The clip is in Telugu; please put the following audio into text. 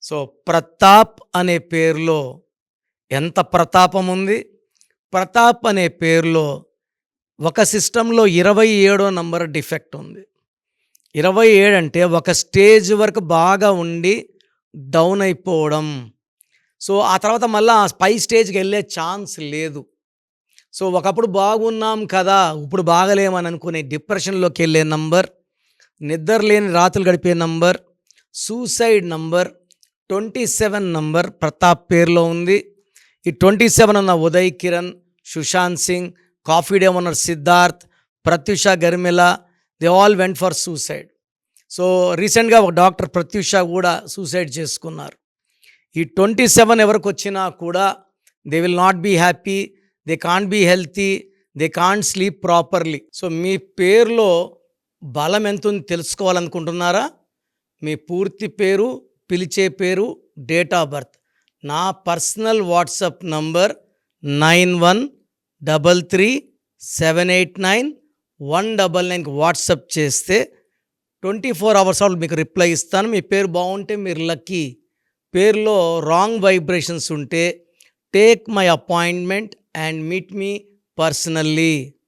సో, 'ప్రతాప్' అనే పేరులో ఎంత ప్రతాపం ఉంది. 'ప్రతాప్' అనే పేరులో ఒక సిస్టమ్‌లో 27 నంబర్ డిఫెక్ట్ ఉంది. 27 అంటే ఒక స్టేజ్ వరకు బాగా ఉండి డౌన్ అయిపోవడం. సో, ఆ తర్వాత మళ్ళా ఆ పై స్టేజ్‌కెళ్ళే ఛాన్స్ లేదు. సో, ఒకప్పుడు బాగున్నాం కదా! ఇప్పుడు బాగలేమని అనుకునే డిప్రెషన్‌లోకెళ్ళే నంబర్, నిద్రలేని రాత్రులు గడిపే number, suicide number 27 number 'Pratap' పేరులో ఉంది. ఈ 27 ఉన్న Uday Kiran, Sushant Singh, Coffee Day owner Siddharth, Pratyusha Garimella they all went for suicide. So, రీసెంట్‌గా ఒక డాక్టర్ ప్రత్యూష కూడా సూసైడ్ చేసుకున్నారు. ఈ 27 ఎవరికొచ్చినా కూడా they will not be happy, they can't be healthy, they can't sleep properly. So, మీ పేరులో బలం ఎంతుంది తెలుసుకోవాలనుకుంటున్నారా? మీ పూర్తి పేరు, పిలిచే పేరు, డేట్ ఆఫ్ బర్త్. నా పర్సనల్ వాట్సాప్ నంబర్ 9133789199కి వాట్సాప్ చేస్తే 24 అవర్స్ మీకు రిప్లై ఇస్తాను. మీ పేరు బాగుంటే మీరు లక్కీ. పేరులో రాంగ్ వైబ్రేషన్స్ ఉంటే take my appointment and meet me personally.